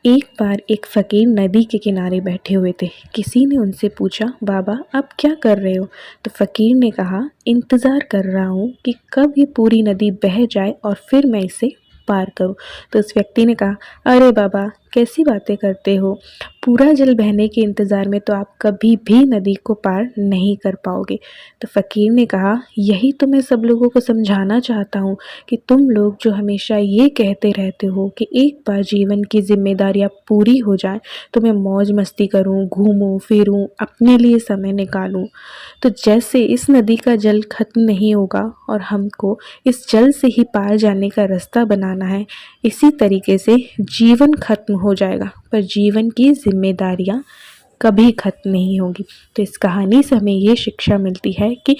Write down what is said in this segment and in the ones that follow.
एक बार एक फ़कीर नदी के किनारे बैठे हुए थे। किसी ने उनसे पूछा, बाबा आप क्या कर रहे हो? तो फ़कीर ने कहा, इंतज़ार कर रहा हूँ कि कब ये पूरी नदी बह जाए और फिर मैं इसे पार करूँ। तो उस व्यक्ति ने कहा, अरे बाबा कैसी बातें करते हो? पूरा जल बहने के इंतज़ार में तो आप कभी भी नदी को पार नहीं कर पाओगे। तो फ़कीर ने कहा, यही तो मैं सब लोगों को समझाना चाहता हूँ कि तुम लोग जो हमेशा ये कहते रहते हो कि एक बार जीवन की जिम्मेदारियाँ पूरी हो जाएं तो मैं मौज मस्ती करूं, घूमूं फिरूं, अपने लिए समय निकालूं, तो जैसे इस नदी का जल खत्म नहीं होगा और हमको इस जल से ही पार जाने का रास्ता बनाना है, इसी तरीके से जीवन खत्म हो जाएगा पर जीवन की जिम्मेदारियाँ कभी खत्म नहीं होगी। तो इस कहानी से हमें ये शिक्षा मिलती है कि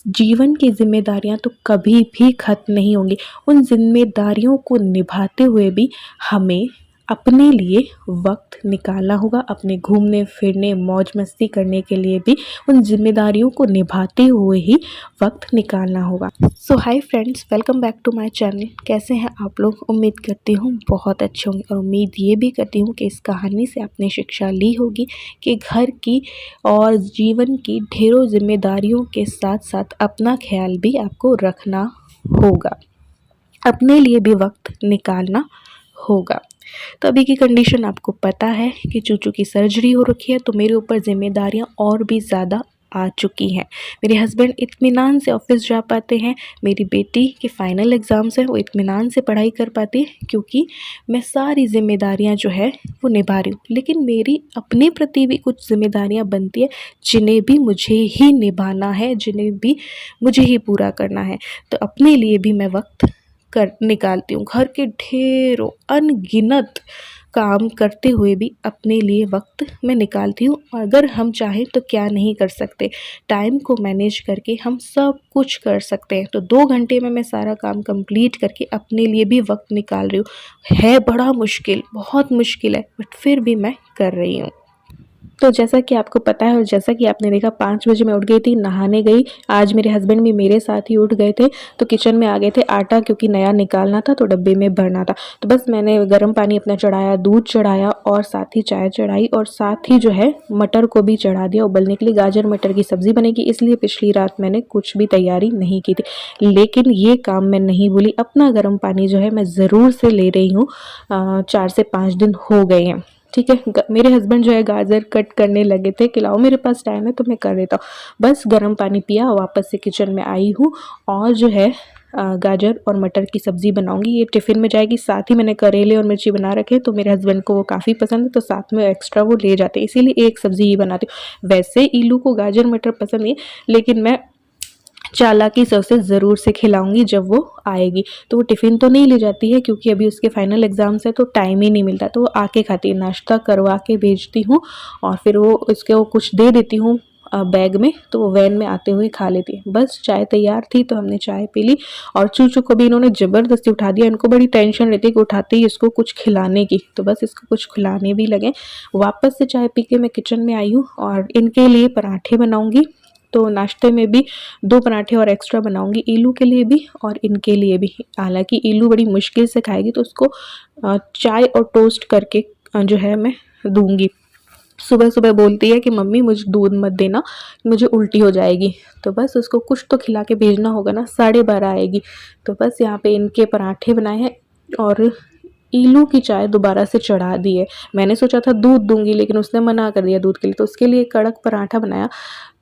जीवन की जिम्मेदारियां तो कभी भी खत्म नहीं होंगी। उन जिम्मेदारियों को निभाते हुए भी हमें अपने लिए वक्त निकालना होगा, अपने घूमने फिरने मौज मस्ती करने के लिए भी उन जिम्मेदारियों को निभाते हुए ही वक्त निकालना होगा। So hi friends, welcome back to my channel. कैसे हैं आप लोग? उम्मीद करती हूँ बहुत अच्छे होंगे और उम्मीद ये भी करती हूँ कि इस कहानी से आपने शिक्षा ली होगी कि घर की और जीवन की ढेरों जिम्मेदारियों के साथ साथ अपना ख्याल भी आपको रखना होगा, अपने लिए भी वक्त निकालना होगा। तो अभी की कंडीशन आपको पता है कि चूचू की सर्जरी हो रखी है, तो मेरे ऊपर जिम्मेदारियां और भी ज़्यादा आ चुकी हैं। मेरे हस्बैंड इत्मीनान से ऑफिस जा पाते हैं, मेरी बेटी के फाइनल एग्ज़ाम्स हैं वो इत्मीनान से पढ़ाई कर पाती है, क्योंकि मैं सारी जिम्मेदारियां जो है वो निभा रही हूँ। लेकिन मेरी अपने प्रति भी कुछ जिम्मेदारियां बनती है जिन्हें भी मुझे ही निभाना है, जिन्हें भी मुझे ही पूरा करना है। तो अपने लिए भी मैं वक्त निकालती हूँ। घर के ढेरों अनगिनत काम करते हुए भी अपने लिए वक्त मैं निकालती हूँ। अगर हम चाहें तो क्या नहीं कर सकते, टाइम को मैनेज करके हम सब कुछ कर सकते हैं। तो 2 घंटे में मैं सारा काम कंप्लीट करके अपने लिए भी वक्त निकाल रही हूँ। है बड़ा मुश्किल, बहुत मुश्किल है, बट फिर भी मैं कर रही हूँ। तो जैसा कि आपको पता है और जैसा कि आपने देखा, 5 बजे मैं उठ गई थी, नहाने गई। आज मेरे हस्बैंड भी मेरे साथ ही उठ गए थे, तो किचन में आ गए थे आटा, क्योंकि नया निकालना था तो डब्बे में भरना था। तो बस मैंने गर्म पानी अपना चढ़ाया, दूध चढ़ाया और साथ ही चाय चढ़ाई और साथ ही जो है मटर को भी चढ़ा दिया उबलने के लिए। गाजर मटर की सब्ज़ी बनेगी, इसलिए पिछली रात मैंने कुछ भी तैयारी नहीं की थी। लेकिन ये काम मैं नहीं भूली, अपना गर्म पानी जो है मैं ज़रूर से ले रही हूँ। 4 से 5 दिन हो गए हैं, ठीक है। मेरे हस्बैंड जो है गाजर कट करने लगे थे कि लाओ मेरे पास टाइम है तो मैं कर देता हूँ। बस गर्म पानी पिया, वापस से किचन में आई हूँ और जो है गाजर और मटर की सब्ज़ी बनाऊंगी। ये टिफ़िन में जाएगी। साथ ही मैंने करेले और मिर्ची बना रखे, तो मेरे हस्बैंड को वो काफ़ी पसंद है, तो साथ में एक्स्ट्रा वो ले जाते हैं, इसीलिए एक सब्ज़ी ही बनाती हूँ। वैसे ईलू को गाजर मटर पसंद नहीं, लेकिन मैं चालाकी से उसे ज़रूर से खिलाऊंगी जब वो आएगी। तो वो टिफ़िन तो नहीं ले जाती है क्योंकि अभी उसके फाइनल एग्ज़ाम्स है, तो टाइम ही नहीं मिलता, तो वो आके खाती है। नाश्ता करवा के भेजती हूँ और फिर वो उसके वो कुछ दे देती हूँ बैग में, तो वो वैन में आते हुए खा लेती है। बस चाय तैयार थी तो हमने चाय पी ली और चूचू को भी इन्होंने ज़बरदस्ती उठा दिया। इनको बड़ी टेंशन रहती है कि उठाते ही इसको कुछ खिलाने की, तो बस इसको कुछ खिलाने भी लगे। वापस से चाय पी के मैं किचन में आई हूँ और इनके लिए पराठे बनाऊँगी। तो नाश्ते में भी 2 पराठे और एक्स्ट्रा बनाऊंगी, ईलू के लिए भी और इनके लिए भी। हालांकि ईलू बड़ी मुश्किल से खाएगी, तो उसको चाय और टोस्ट करके जो है मैं दूंगी। सुबह सुबह बोलती है कि मम्मी मुझे दूध मत देना, मुझे उल्टी हो जाएगी। तो बस उसको कुछ तो खिला के भेजना होगा ना, 12:30 आएगी। तो बस यहाँ पे इनके पराठे बनाए हैं और ईलू की चाय दोबारा से चढ़ा दी है। मैंने सोचा था दूध दूंगी, लेकिन उसने मना कर दिया दूध के लिए, तो उसके लिए कड़क पराठा बनाया।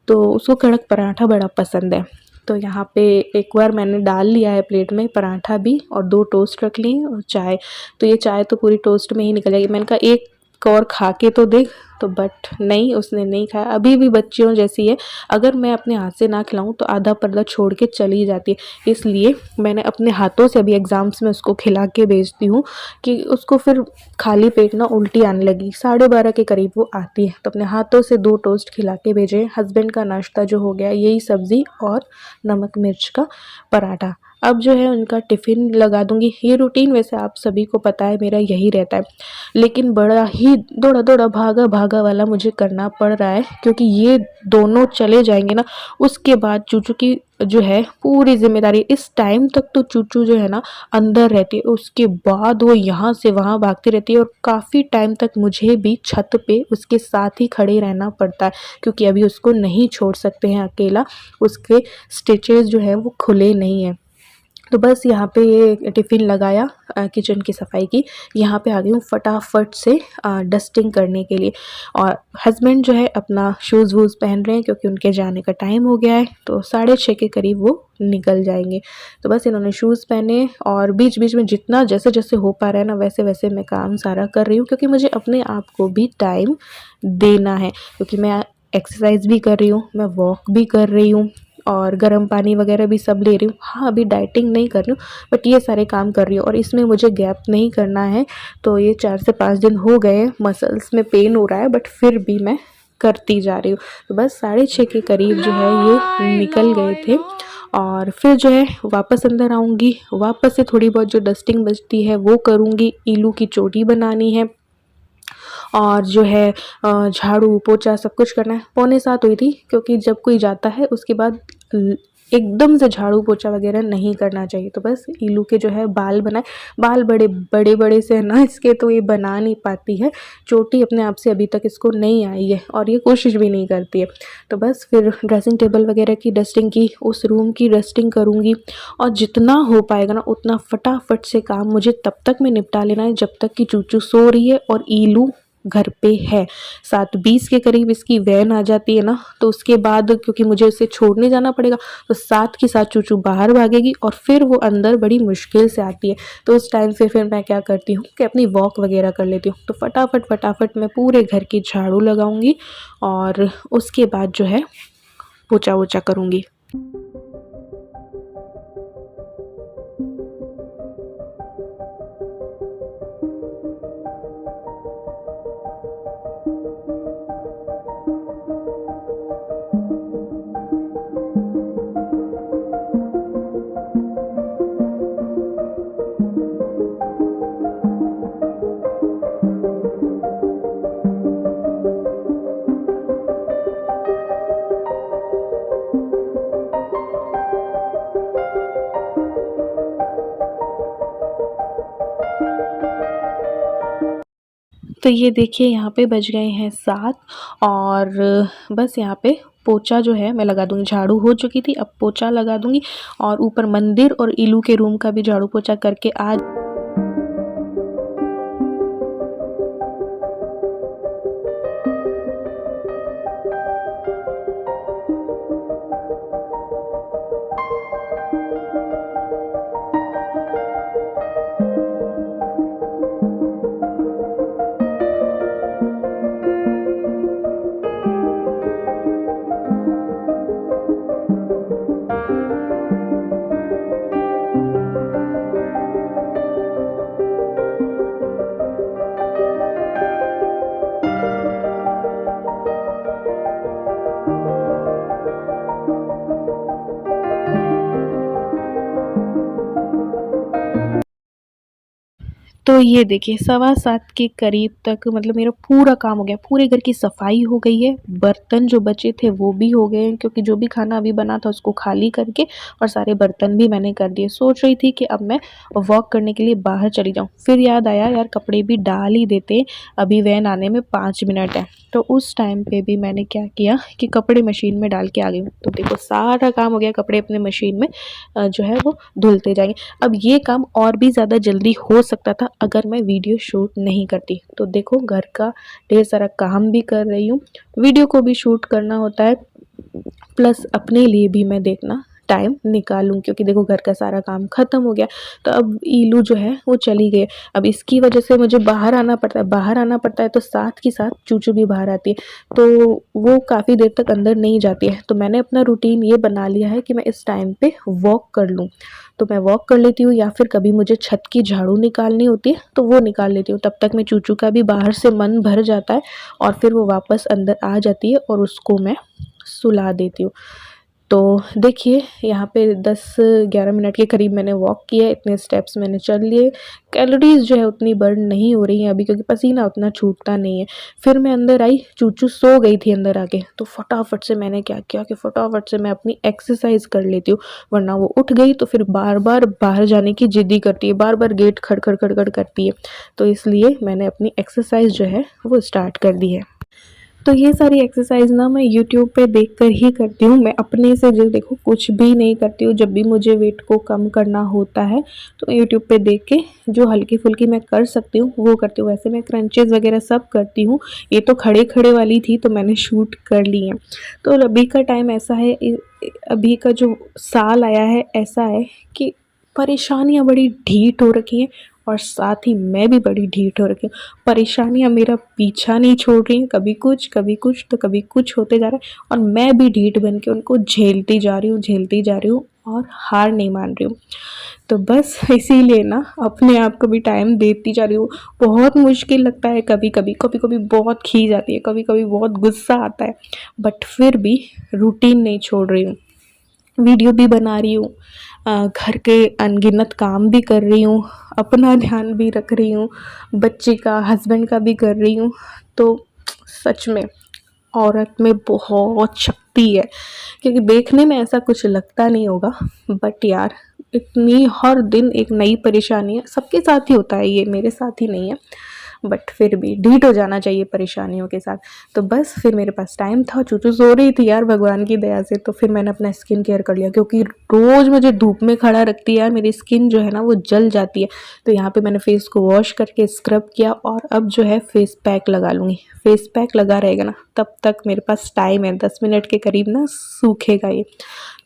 तो उसको कड़क पराठा बड़ा पसंद है। तो यहाँ पे एक बार मैंने डाल लिया है प्लेट में पराठा भी और 2 टोस्ट रख लिए और चाय। तो ये चाय तो पूरी टोस्ट में ही निकल जाएगी। मैंने कहा एक और खा के तो देख, तो बट नहीं, उसने नहीं खाया। अभी भी बच्चियों जैसी है, अगर मैं अपने हाथ से ना खिलाऊं तो आधा पर्दा छोड़ के चली जाती है। इसलिए मैंने अपने हाथों से अभी एग्ज़ाम्स में उसको खिला के भेजती हूँ कि उसको फिर खाली पेट ना उल्टी आने लगी। 12:30 के करीब वो आती है, तो अपने हाथों से 2 टोस्ट खिला के भेजे। हस्बैंड का नाश्ता जो हो गया, यही सब्ज़ी और नमक मिर्च का पराठा। अब जो है उनका टिफ़िन लगा दूँगी। ये रूटीन वैसे आप सभी को पता है मेरा यही रहता है, लेकिन बड़ा ही दौड़ा-दौड़ा, भागा-भागा वाला मुझे करना पड़ रहा है, क्योंकि ये दोनों चले जाएँगे ना, उसके बाद चूचू की जो है पूरी ज़िम्मेदारी। इस टाइम तक तो चूचू जो है ना अंदर रहती है, उसके बाद वो यहाँ से वहाँ भागती रहती है और काफ़ी टाइम तक मुझे भी छत पे उसके साथ ही खड़े रहना पड़ता है, क्योंकि अभी उसको नहीं छोड़ सकते हैं अकेला, उसके स्टिचेज़ जो हैं वो खुले नहीं हैं। तो बस यहाँ पे ये टिफ़िन लगाया, किचन की सफाई की, यहाँ पे आ गई हूँ फटाफट से डस्टिंग करने के लिए। और हस्बैंड जो है अपना शूज़ वूज़ पहन रहे हैं, क्योंकि उनके जाने का टाइम हो गया है, तो 6:30 के करीब वो निकल जाएंगे। तो बस इन्होंने शूज़ पहने और बीच बीच में जितना जैसे जैसे हो पा रहा है ना वैसे वैसे मैं काम सारा कर रही हूँ, क्योंकि मुझे अपने आप को भी टाइम देना है, क्योंकि मैं एक्सरसाइज भी कर रही हूँ, मैं वॉक भी कर रही हूँ और गर्म पानी वगैरह भी सब ले रही हूँ। हाँ, अभी डाइटिंग नहीं कर रही हूँ, बट ये सारे काम कर रही हूँ और इसमें मुझे गैप नहीं करना है। तो ये 4 से 5 दिन हो गए, मसल्स में पेन हो रहा है, बट फिर भी मैं करती जा रही हूँ। तो बस 6:30 के करीब जो है ये निकल गए थे और फिर जो है वापस अंदर आऊँगी, वापस से थोड़ी बहुत जो डस्टिंग बचती है वो करूँगी। ईलू की चोटी बनानी है और जो है झाड़ू पोछा सब कुछ करना है। 6:45 हुई थी, क्योंकि जब कोई जाता है उसके बाद एकदम से झाड़ू पोछा वगैरह नहीं करना चाहिए। तो बस ईलू के जो है बाल बनाए, बाल बड़े बड़े बड़े से है ना इसके, तो ये बना नहीं पाती है। चोटी अपने आप से अभी तक इसको नहीं आई है और ये कोशिश भी नहीं करती है। तो बस फिर ड्रेसिंग टेबल वगैरह की डस्टिंग की, उस रूम की डस्टिंग करूँगी और जितना हो पाएगा ना उतना फटाफट से काम मुझे तब तक में निपटा लेना है जब तक कि चूचू सो रही है और ईलू घर पे है। 7:20 के करीब इसकी वैन आ जाती है ना, तो उसके बाद क्योंकि मुझे उसे छोड़ने जाना पड़ेगा, तो साथ के साथ चूचू बाहर भागेगी और फिर वो अंदर बड़ी मुश्किल से आती है। तो उस टाइम से फिर मैं क्या करती हूँ कि अपनी वॉक वगैरह कर लेती हूँ। तो फटाफट फटाफट मैं पूरे घर की झाड़ू लगाऊंगी और उसके बाद जो है पोछा वोछा करूँगी। तो ये देखिए यहाँ पे बज गए हैं 7 और बस यहाँ पे पोछा जो है मैं लगा दूँगी। झाड़ू हो चुकी थी, अब पोछा लगा दूँगी और ऊपर मंदिर और ईलू के रूम का भी झाड़ू पोछा करके आज तो ये देखिए 7:15 के करीब तक मतलब मेरा पूरा काम हो गया, पूरे घर की सफाई हो गई है, बर्तन जो बचे थे वो भी हो गए हैं, क्योंकि जो भी खाना अभी बना था उसको खाली करके और सारे बर्तन भी मैंने कर दिए। सोच रही थी कि अब मैं वॉक करने के लिए बाहर चली जाऊँ, फिर याद आया यार कपड़े भी डाल ही देते, अभी वैन आने में 5 मिनट है। तो उस टाइम पे भी मैंने क्या किया कि कपड़े मशीन में डाल के आ गई हूँ। तो देखो सारा काम हो गया, कपड़े अपने मशीन में जो है वो धुलते जाएंगे। अब ये काम और भी ज़्यादा जल्दी हो सकता था अगर मैं वीडियो शूट नहीं करती। तो देखो घर का ढेर सारा काम भी कर रही हूँ, वीडियो को भी शूट करना होता है, प्लस अपने लिए भी मैं देखना टाइम निकालूं, क्योंकि देखो घर का सारा काम ख़त्म हो गया। तो अब ईलू जो है वो चली गई, अब इसकी वजह से मुझे बाहर आना पड़ता है, बाहर आना पड़ता है तो साथ के साथ चूचू भी बाहर आती है, तो वो काफ़ी देर तक अंदर नहीं जाती है। तो मैंने अपना रूटीन ये बना लिया है कि मैं इस टाइम पे वॉक कर लूँ, तो मैं वॉक कर लेती हूँ, या फिर कभी मुझे छत की झाड़ू निकालनी होती है तो वो निकाल लेती हूँ। तब तक मैं चूचू का भी बाहर से मन भर जाता है और फिर वो वापस अंदर आ जाती है और उसको मैं सुला देती हूँ। तो देखिए यहाँ पे 10-11 मिनट के करीब मैंने वॉक किया, इतने स्टेप्स मैंने चल लिए। कैलोरीज़ जो है उतनी बर्न नहीं हो रही हैं अभी, क्योंकि पसीना उतना छूटता नहीं है। फिर मैं अंदर आई, चूचू सो गई थी अंदर आके, तो फटाफट से मैंने क्या किया कि फटाफट से मैं अपनी एक्सरसाइज कर लेती हूँ, वरना वो उठ गई तो फिर बार बार बाहर जाने की ज़िद्दी करती है, बार बार गेट खड़ खड़ खड़ खड़ करती है। तो इसलिए मैंने अपनी एक्सरसाइज जो है वो स्टार्ट कर दी है। तो ये सारी एक्सरसाइज ना मैं यूट्यूब पे देखकर ही करती हूँ। मैं अपने से जो देखो कुछ भी नहीं करती हूँ। जब भी मुझे वेट को कम करना होता है तो यूट्यूब पे देख के जो हल्की फुल्की मैं कर सकती हूँ वो करती हूँ। वैसे मैं क्रंचेस वगैरह सब करती हूँ। ये तो खड़े खड़े वाली थी तो मैंने शूट कर ली है। तो अभी का टाइम ऐसा है, अभी का जो साल आया है ऐसा है कि परेशानियाँ बड़ी ढीठ हो रखी हैं और साथ ही मैं भी बड़ी ढीठ हो रखी हूँ। परेशानियाँ मेरा पीछा नहीं छोड़ रही हैं, कभी कुछ तो कभी कुछ होते जा रहा है और मैं भी ढीठ बन के उनको झेलती जा रही हूँ और हार नहीं मान रही हूँ। तो बस इसीलिए ना अपने आप को भी टाइम देती जा रही हूँ। बहुत मुश्किल लगता है, कभी कभी बहुत खीज आती है, कभी कभी बहुत गुस्सा आता है, बट फिर भी रूटीन नहीं छोड़ रही हूँ। वीडियो भी बना रही हूँ, घर के अनगिनत काम भी कर रही हूँ, अपना ध्यान भी रख रही हूँ, बच्चे का हस्बैंड का भी कर रही हूँ। तो सच में औरत में बहुत शक्ति है, क्योंकि देखने में ऐसा कुछ लगता नहीं होगा, बट यार इतनी हर दिन एक नई परेशानी है। सबके साथ ही होता है, ये मेरे साथ ही नहीं है, बट फिर भी ढीठ हो जाना चाहिए परेशानियों के साथ। तो बस फिर मेरे पास टाइम था, चूचू सो रही थी यार भगवान की दया से, तो फिर मैंने अपना स्किन केयर कर लिया, क्योंकि रोज़ मुझे धूप में खड़ा रखती है यार, मेरी स्किन जो है ना वो जल जाती है। तो यहाँ पे मैंने फेस को वॉश करके स्क्रब किया और अब जो है फेस पैक लगा लूँगी। फेस पैक लगा रहेगा ना तब तक मेरे पास टाइम है, 10 मिनट के करीब ना सूखेगा ये।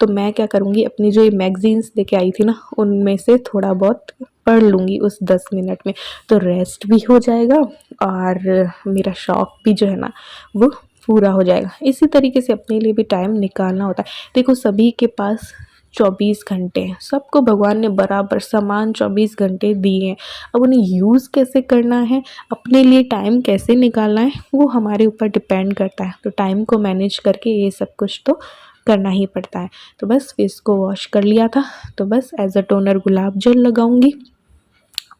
तो मैं क्या करूँगी, अपनी जो ये मैगजीन्स लेके आई थी ना उनमें से थोड़ा बहुत पढ़ लूँगी उस 10 मिनट में, तो रेस्ट भी हो जाएगा और मेरा शौक भी जो है ना वो पूरा हो जाएगा। इसी तरीके से अपने लिए भी टाइम निकालना होता है। देखो सभी के पास 24 घंटे हैं, सबको भगवान ने बराबर समान 24 घंटे दिए हैं। अब उन्हें यूज़ कैसे करना है, अपने लिए टाइम कैसे निकालना है, वो हमारे ऊपर डिपेंड करता है। तो टाइम को मैनेज करके ये सब कुछ तो करना ही पड़ता है। तो बस फेस को वॉश कर लिया था, तो बस एज अ टोनर गुलाब जल लगाऊंगी,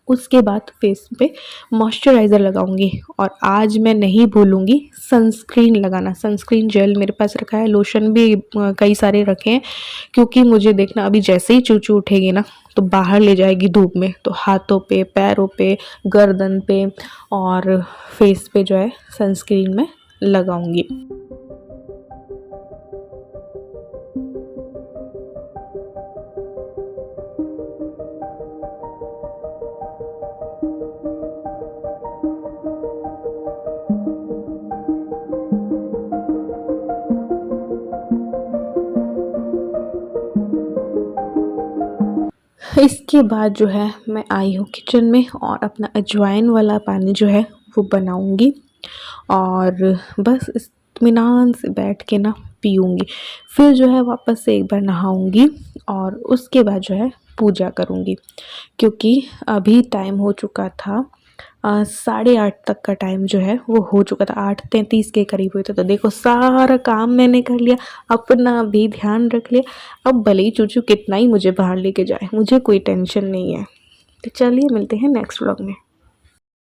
उसके बाद फेस पे मॉइस्चराइज़र लगाऊंगी और आज मैं नहीं भूलूंगी सनस्क्रीन लगाना। सनस्क्रीन जेल मेरे पास रखा है, लोशन भी कई सारे रखे हैं, क्योंकि मुझे देखना अभी जैसे ही चूचू उठेगी ना तो बाहर ले जाएगी धूप में, तो हाथों पे, पैरों पे, गर्दन पे और फेस पे जो है सनस्क्रीन मैं लगाऊंगी। इसके बाद जो है मैं आई हूँ किचन में और अपना अजवाइन वाला पानी जो है वो बनाऊँगी और बस इत्मीनान से बैठ के ना पीऊँगी। फिर जो है वापस से एक बार नहाऊँगी और उसके बाद जो है पूजा करूँगी, क्योंकि अभी टाइम हो चुका था 8:30 तक का टाइम जो है वो हो चुका था, 8:33 के करीब हुए थे। तो देखो सारा काम मैंने कर लिया, अपना भी ध्यान रख लिया। अब भले ही चूचू कितना ही मुझे बाहर लेके जाए, मुझे कोई टेंशन नहीं है। तो चलिए मिलते हैं नेक्स्ट व्लॉग में।